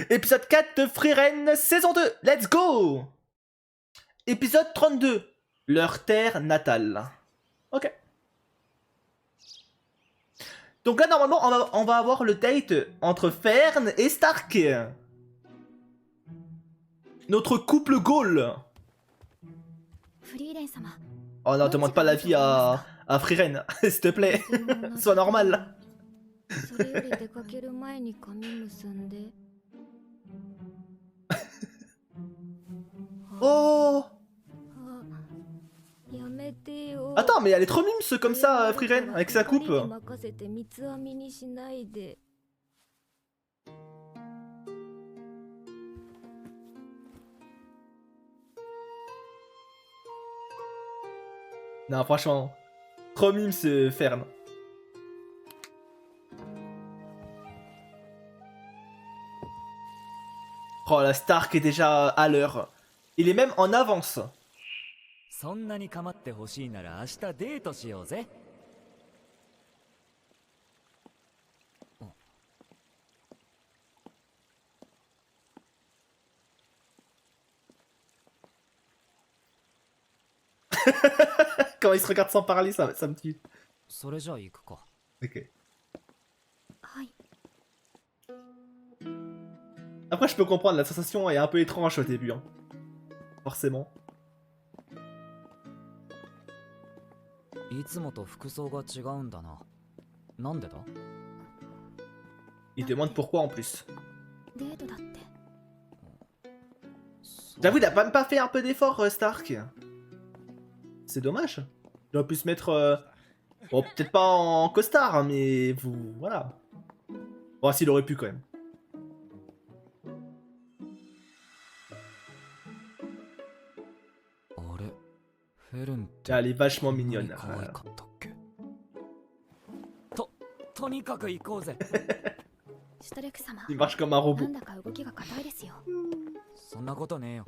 Épisode 4 de Frieren, saison 2, let's go. Épisode 32, leur terre natale. Ok. Donc là, normalement, on va avoir le date entre Fern et Stark. Notre couple Gaul. Oh non, demande pas l'avis à Frieren, s'il te plaît. Sois normal. Oh. Attends, mais elle est trop mimes comme ça, Frieren, avec sa coupe. Non, franchement, trop mimes ce Fern. Oh, la Stark est déjà à l'heure. Il est même en avance. そんなに構ってほしいなら明日デートしようぜ。Quand il se regarde sans parler, ça me tue. それじゃあ行くか。Ok. Après, je peux comprendre, la sensation est un peu étrange au début. Hein. Forcément. いつもと服装が違うんだな。なんでだ？ Il demande pourquoi en plus. J'avoue, il a même pas fait un peu d'effort, Stark. C'est dommage. Il aurait pu se mettre... Bon, peut-être pas en costard, hein, mais vous... Voilà. Bon, s'il aurait pu quand même. Ah, elle est vachement mignonne. とにかく行こうぜ。Il marche comme un robot. そんなことねえよ。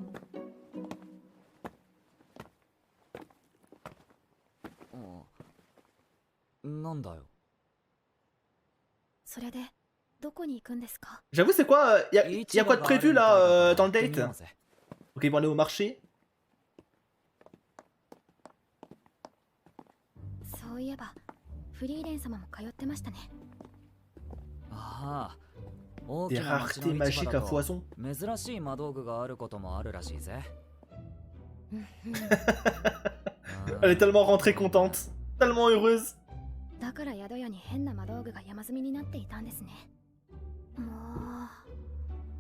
なんだよ。 J'avoue, c'est quoi y a quoi de prévu là dans le date? Ok, ils vont aller au marché. ああ、大 Des きな町の raretés 市場 magiques だ à と foison. 珍しい魔道具があることもあるらしいぜ。 Elle est tellement rentrée contente. Tellement heureuse. だから宿屋に変な魔道具が山積みになっていたんですね。もう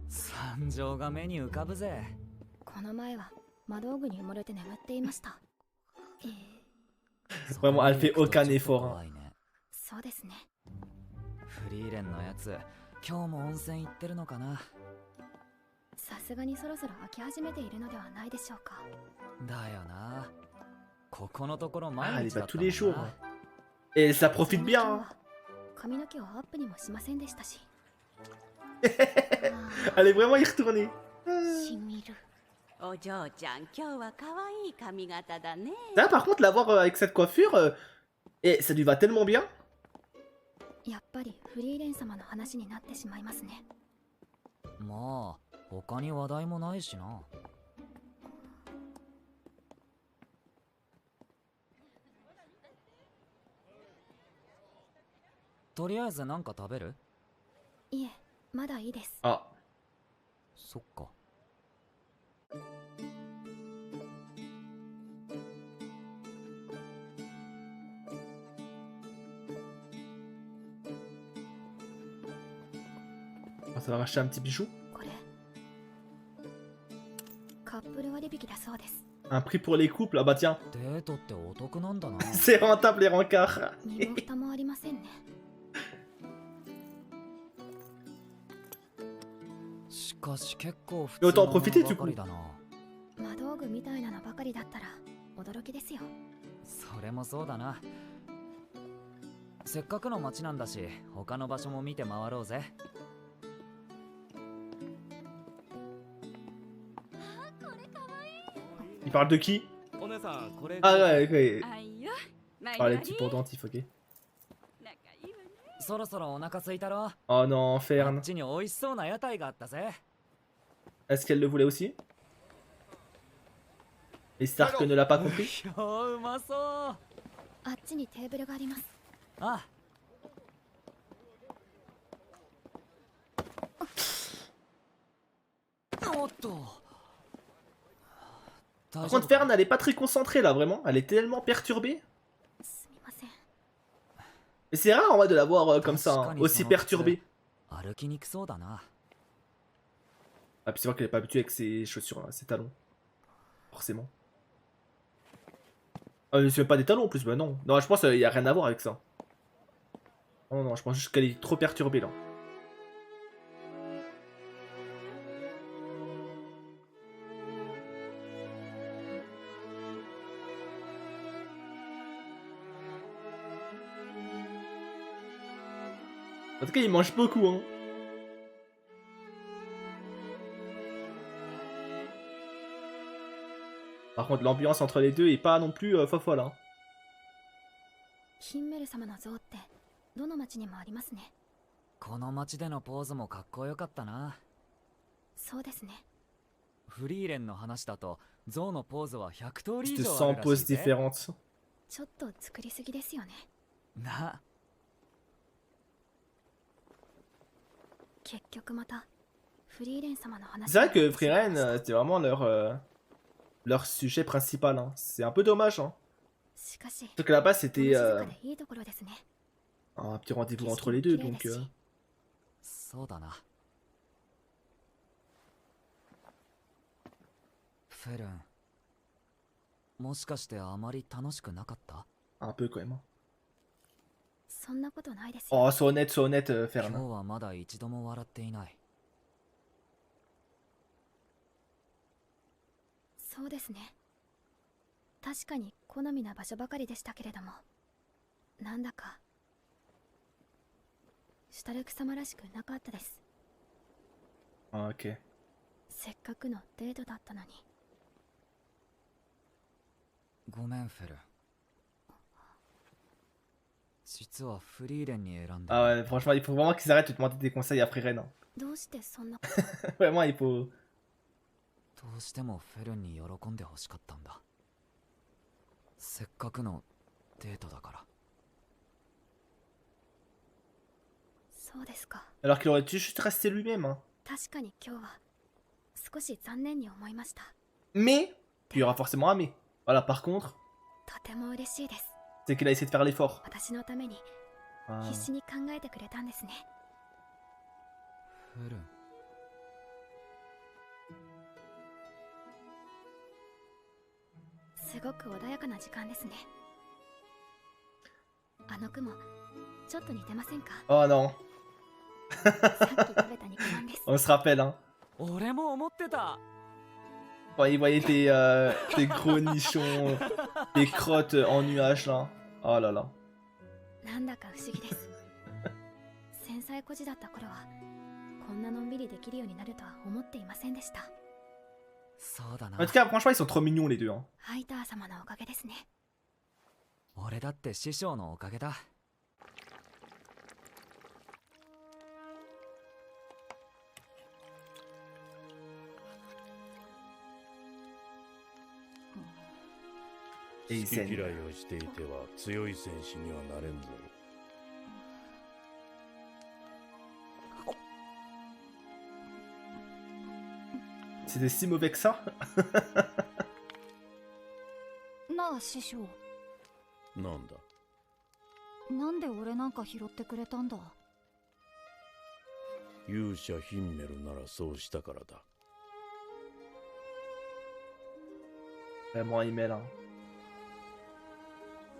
惨状が目に浮かぶぜ。この前は魔道具に埋もれて眠っていました。Vraiment, elle fait aucun effort. Hein. そうですね。フリーレンのやつ、今日も温泉行ってるのかな。さすがにそろそろ飽き始めているのではないでしょうか。だよな。ここのところ Ah, 毎 elle y 日だ va った tous もん les な。 jours. Et ça profite bien. Hein. 髪の毛をアップにもしませんでしたし。Elle est vraiment y retournée. しみる。お嬢ちゃん、今日は可愛い髪型だね。 Là, par contre, la voir avec cette coiffure, et ça lui va tellement bien. やっぱりフリーレン様の話になってしまいますね。まあ、他に話題もないしな。とりあえず何か食べる？いえ、まだいいです。Ah. そっか。 Ça va racheter un petit bijou. これカップル割引だそうです。 Un prix pour les couples. Ah bah tiens. デートってお得なんだな。 C'est rentable les rencarts. 身も蓋もありませんね。しかし結構普 Et 通 autant の en も profiter の du ばか coup. りだな。魔道具みたいなのばかりだったら驚きですよ。それもそうだな。せっかくの街なんだし、他の場所も見て回ろうぜ。 Il parle de qui? お姉さん、これ Ah ouais, ok. あいよ。Ah, les petits pendentifs, ok. そろそろお腹空いたろ。 Oh non, あ Fern. っちに美味しそうな屋台があったぜ。 Est-ce qu'elle le voulait aussi? Et Stark ne l'a pas compris? うまそう。あっちにテーブルがあります。あ、おっと。 Par contre, Fern, elle est pas très concentrée là, vraiment. Elle est tellement perturbée. すみません。 Et c'est rare en vrai de la voir comme ça, hein, aussi perturbée. 歩きにくそうだな。 Ah, puis c'est vrai qu'elle est pas habituée avec ses chaussures, là, ses talons. Forcément. Ah, mais c'est même pas des talons en plus, bah non. Non, je pense qu'il y a rien à voir avec ça. Non, non, je pense juste qu'elle est trop perturbée là. En tout cas, il mange beaucoup, hein. Par contre, l'ambiance entre les deux est pas non plus fofolle, hein. ヒンメル様の像ってどの町にもありますね。この街でのポーズもかっこよかったな。そうですね。フリーレンの話だと、象のポーズは100通り以 C'était 上あ 100 るらしい poses ぜ。 différentes. ちょっと作りすぎですよね。な、結局またフリーレン様の話。 C'est vrai que Frieren, c'était vraiment leur sujet principal, hein. C'est un peu dommage, hein. しかし、 Sauf que là-bas, この c'était 静かでいいところですね。 un petit rendez-vous entre les deux, donc... そうだな。フェルン、もしかしてあまり楽しくなかった？ Un peu quand même. Hein. そんなことないですよ。 Oh, sois honnête, 今 Fern. 日はまだ一度も笑っていない。そうですね。確かに好みな場所ばかりでしたけれども、なんだかシュタルク様らしくなかったです。 Ah, ok. せっかくのデートだったのに。ごめんフェルン。実はフリーレンに選んで。 Ah ouais, franchement, il faut vraiment qu'ils arrêtent de demander des conseils à Frieren. Hein. どうしてそんな。 Vraiment, il faut... どうしてもフェルンに喜んでほしかったんだ。せっかくのデートだから。そうですか。 Alors qu'il aurait dû juste rester lui-même. Hein. 確かに今日は少し残念に思いました。 Mais, il y aura forcément un mais. Voilà, par contre, とても嬉しいです。 c'est qu'il a essayé de faire l'effort. 私のために Ah. 必死に考えてくれたんですね。フェルン。すごく穏やかな時間ですね。あの雲、ちょっと似てませんか？ Oh non, さっき食べた肉まんです。 on se rappelle. Hein. 俺も思ってた。 Quand il voyait des gros nichons, des crottes en nuages là. Oh là là. なんだか不思議です。繊細孤児だった頃はこんなのんびりできるようになるとは思っていませんでした。そうだな。 En tout cas, franchement, ils sont trop mignons les deux. Hein. ハイター様のおかげですね。俺だって師匠のおかげだ。 Et 好 ils き s'aiment. 嫌いをしていては強い戦士にはなれんぞ。 C'était si mauvais que ça. なあ師匠、なんだ。なんで俺なんか拾ってくれたんだ？勇者ヒンメルならそうしたからだ。 Vraiment, il mêle. Hein.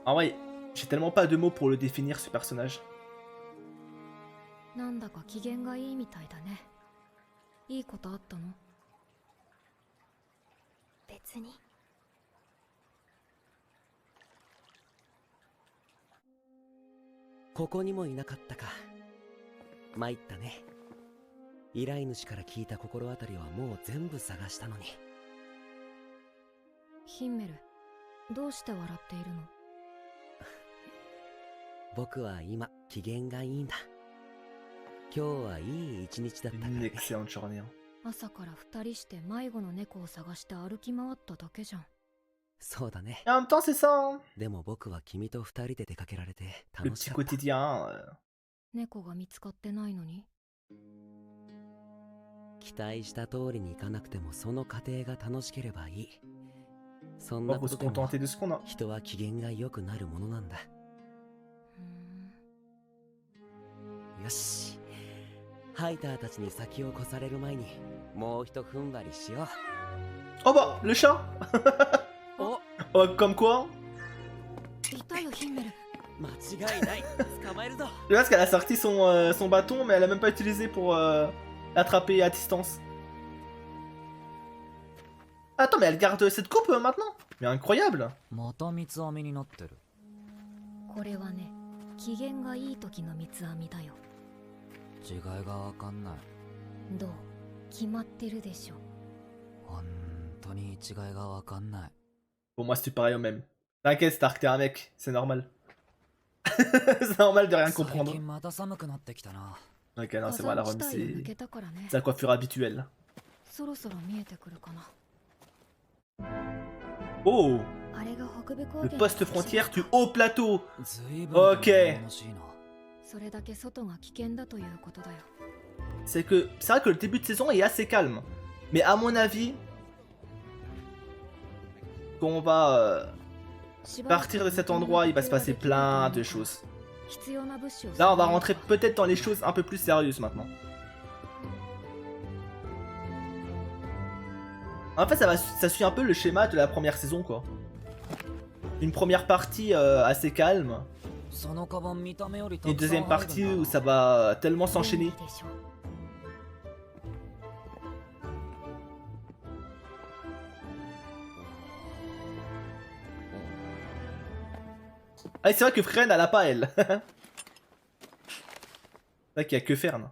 Ah ouais, j'ai tellement pas de mots pour le définir ce personnage. なんだか機嫌がいいみたいだね。いいことあったの？別に。ここにもいなかったか。参ったね。依頼主から聞いた心当たりはもう全部探したのに。ヒンメル、どうして笑っているの？僕は今機嫌がいいんだ。今日はいい一日だったから Une ね。 excellente journée. Hein. 朝から二人して迷子の猫を探して歩き回っただけじゃん。そうだね。 Et en même temps, c'est ça, hein. でも僕は君と二人で出かけられて Le 楽し petit かった。 quotidien. 猫が見つかってないのに。期待した通りにいかなくてもその過程が楽しければいい。そんな On こ faut se とでも contenter de ce qu'on a. 人は機嫌が良くなるものなんだ。よし。ハイターたちに先を越される前にもう一踏ん張りしよう。 Oh bah, le chat. お、 Oh, comme quoi. いたよヒンメル。 間違いない。捕まえるぞ。 Je pense qu'elle a sorti son bâton, mais elle a même pas utilisé pour l'attraper à distance. Attends, mais elle garde cette coupe maintenant? Mais incroyable. また三つ編みになってる。これはね、機嫌がいい時の三つ編みだよ。違いがわかんない。どう？決まってるでしょ。本当に違いがわかんない。 Pour moi, c'est pareil au même. T'inquiète, Stark, t'es un mec, c'est normal. C'est normal de rien 最 comprendre. 近また寒くなってきたな。 Ok, non, c'est bon, la 火 Rome, 山地帯を抜 c'est けたからね。 sa coiffure habituelle. そろそろ見えてくるかな。 Oh, あれが北部高 le 原。 poste frontière du haut plateau. ずいぶん Ok. 楽しいな。それだけ外が危険だということだよ。 C'est vrai que le début de saison est assez calme. Mais à mon avis, quand on va partir de cet endroit, il va se passer plein de choses. Là, on va rentrer peut-être dans les choses un peu plus sérieuses maintenant. En fait, ça suit un peu le schéma de la première saison, quoi. Une première partie assez calme. そのカバン見た目よりた Et une くさん deuxième 入る partie ん où だ ça va tellement s'enchaîner. でしょ。 Ah, c'est vrai que Fren, elle a pas elle. C'est vrai qu'il y a que Fern.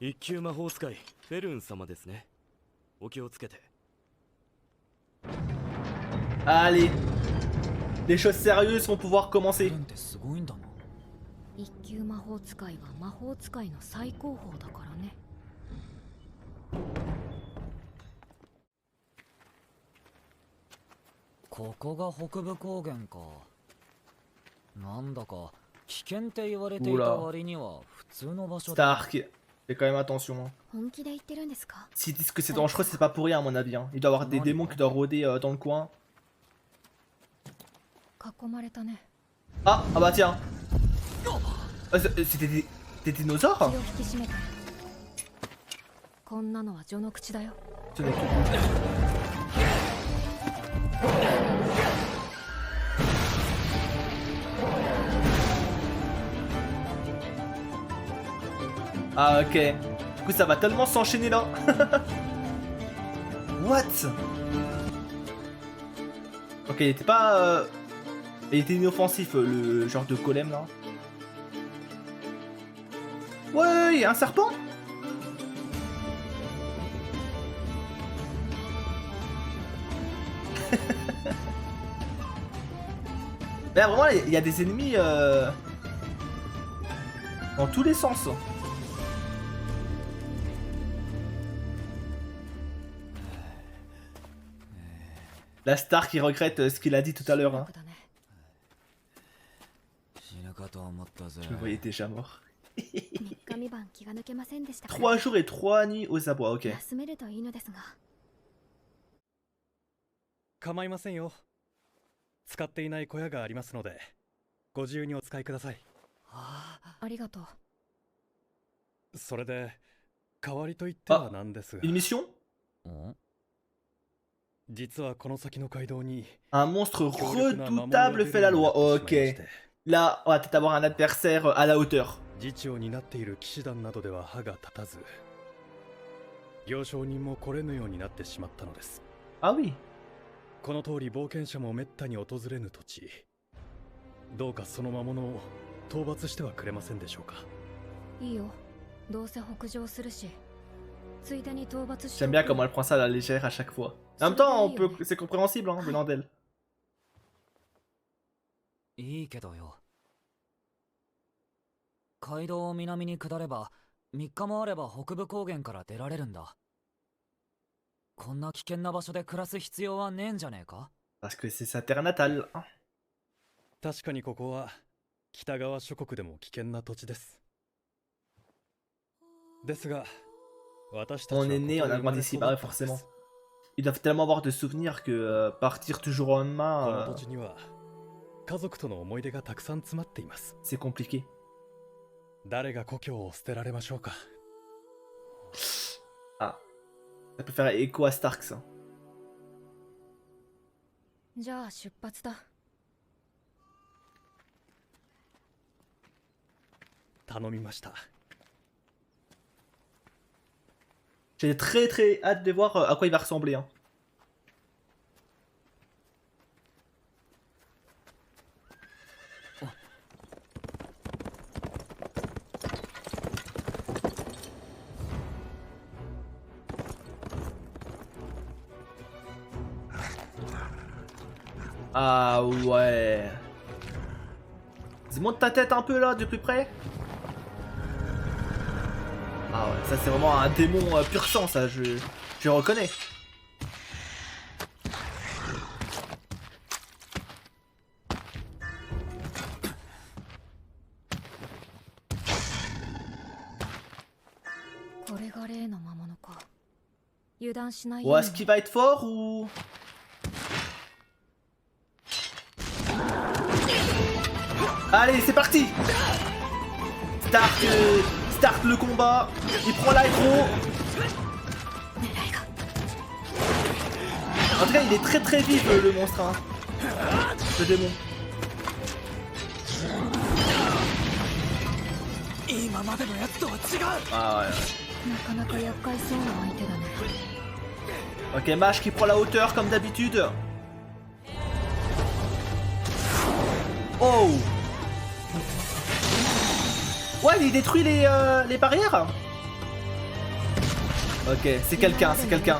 一級魔法使いフェルン様ですね。お気をつけて。 Allez. Les choses sérieuses vont pouvoir フ commencer. レンってすごいんだな。一級魔法使いは魔法使いの最高峰だからね。ここが北部高原か。なんだか危険って言われていた割には普通の場所だ。 Stark. Fais quand même attention. Hein. 本気で言ってるんですか？ S'ils disent que c'est dangereux, c'est pas pour rien à mon avis. Hein. Il doit y avoir des démons qui doivent rôder dans le coin. 囲まれたね。 Ah, ah bah tiens. C'était des dinosaures? 気を引き締めて。こんなのは序の口だよ。 Ce n'est que... Ah ok. Du coup ça va tellement s'enchaîner là. What? Ok, il était pas... Il était inoffensif le genre de golem là. Ouais, il y a un serpent. Mais vraiment, il y a des ennemis dans tous les sens. La star qui regrette ce qu'il a dit tout à l'heure. Hein. だね。死ぬかと思ったぜ。 Je me voyais déjà mort. 3日3晩気が抜けませんでしたから。 3 jours et 3 nuits aux abois, ok. 休めるといいのですが。構いませんよ。使っていない小屋がありますので、ご自由にお使いください。ありがとう。それで、代わりと言ってはなんですが、 Une mission? ん？実はこの先の街道に Un monstre 強力な魔物 redoutable が fait la 出るよ loi. うになってしまいまし Ok. て Là, on va peut-être avoir un adversaire à la hauteur. 次長になっている騎士団などでは歯が立たず、行商人も来れぬようになってしまったのです。 Ah oui. この通り冒険者もめったに訪れぬ土地、どうかその魔物を討伐してはくれませんでしょうか。いいよ。どうせ北上するし。ついでに討伐して。 J'aime bien comment elle prend ça à la légère à chaque fois. En même temps, c'est compréhensible hein, venant d'elle. いいけどよ。街道を南に下れば3日もあれば北部高原から出られるんだ。こんな危険な場所で暮らす必要はねえんじゃねえか？ Parce que c'est sa terre natale. 確かにここは北側諸国でも危険な土地です。ですが、私たちは On est né, on a grandi ici, bah ouais, forcément. Ils doivent tellement avoir de souvenirs que partir du jour au この lendemain, 土地には家族との思い出がたくさん詰まっています。 c'est compliqué. 誰が故郷を捨てられましょうか。 Ah, ça peut faire écho à Stark, ça. じゃあ出発だ。頼みました。 J'ai très très hâte de voir à quoi il va ressembler. Hein. Ah ouais. Vas-y, monte ta tête un peu là, de plus près. Ah ouais, ça c'est vraiment un démon pur sang, ça, je le reconnais. Ouais, est-ce qu'il va être fort ou... Allez, c'est parti. Start le combat. Il prend l'aggro. En tout cas, il est très très vif le monstre. Hein. Le démon. Ah ouais. Ok, Mage qui prend la hauteur comme d'habitude. Oh! Ouais, il détruit les barrières. Ok, c'est quelqu'un, c'est quelqu'un.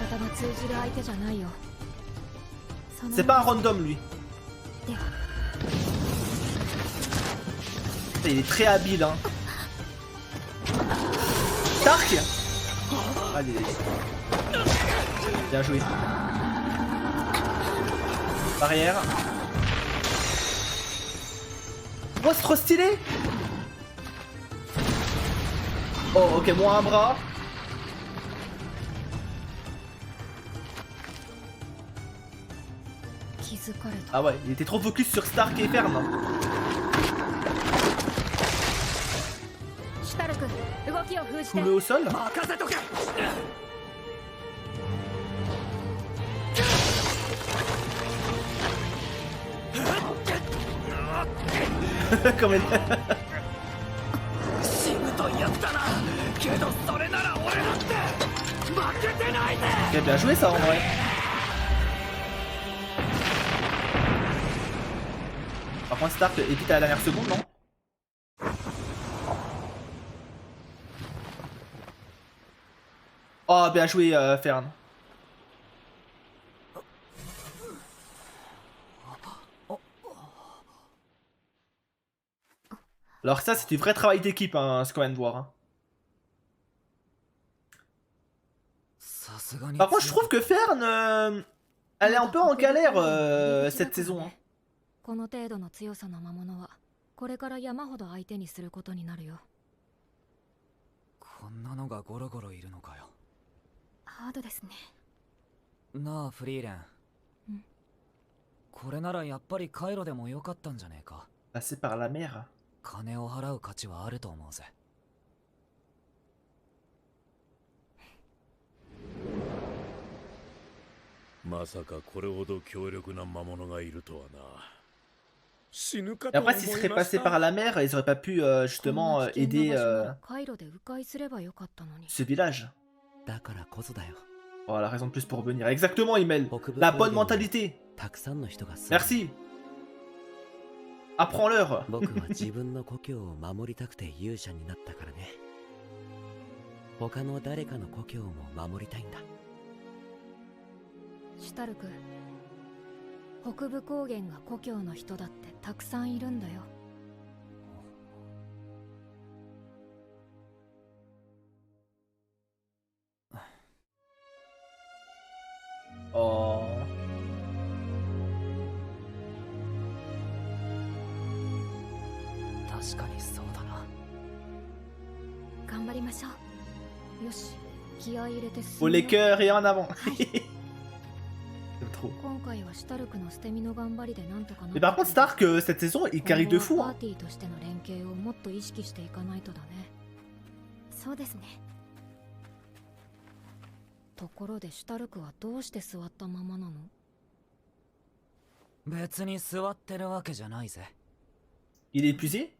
C'est pas un random lui. Il est très habile hein. Stark. Allez. Bien joué. Barrière. Oh, c'est trop stylé. Oh, ok, moins un bras. Ah ouais, il était trop focus sur Stark et Fern. Foule au sol. Comme elle... Ok, bien joué ça en vrai. Par contre Stark évite à la dernière seconde, non? Oh bien joué Fern. Alors ça c'est du vrai travail d'équipe hein, ce qu'on vient de voir. Hein. Par contre je trouve que Fern elle est un peu en galère cette saison. Hein. この程度の強さの魔物はこれから山ほど相手にすることになるよ。こんなのがゴロゴロいるのかよ。ハードですね。なあフリーレン。これならやっぱりカイロでもよかったんじゃねえか。Passer par la mer. 金を払う価値はあると思うぜ。まさかこれほど強力な魔物がいるとはな。 Et après, s'il serait passé par la mer, ils auraient pas pu justement aider ce village. Oh, la raison de plus pour revenir. Exactement, Imel. La bonne mentalité. Merci. Apprends-leur. 北部高原が故郷の人だってたくさんいるんだよ。確かにそうだな。頑張りましょう。よし、気合い入れて Faut les cœurs et en avant. J'aime trop. 今回はシュタルクの捨て身の頑張りでなんとかな Mais par contre, Stark, cette saison, il carry de fou. パー Hein. ティーとしての連携をもっと意識していかないとだね。そうですね。ところでシュタルクはどうして座ったままなの？別に座ってるわけじゃないぜ。Il est épuisé?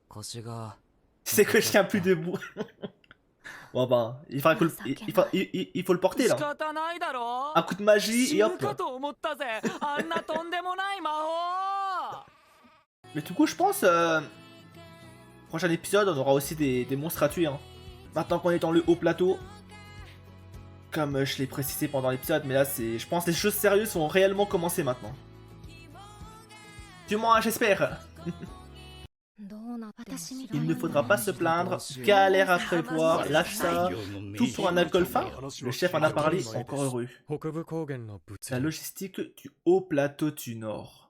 腰が Tu sais que je tiens plus debout. Bon bah, il faut le porter 仕 là. 方ないだろ。 Un coup de magie 死 et ぬ hop. かと思ったぜ。あんなとんでもない魔法。 Mais du coup, je pense, prochain épisode, on aura aussi des monstres à tuer. Hein. Maintenant qu'on est dans le haut plateau, comme je l'ai précisé pendant l'épisode, mais là, c'est, je pense que les choses sérieuses vont réellement commencer maintenant. Du moins, j'espère. Il ne faudra pas se plaindre, galère à prévoir, lâche ça, tout pour un alcool fin. Le chef en a parlé, encore heureux. 北部高原の物 La logistique du haut plateau du Nord.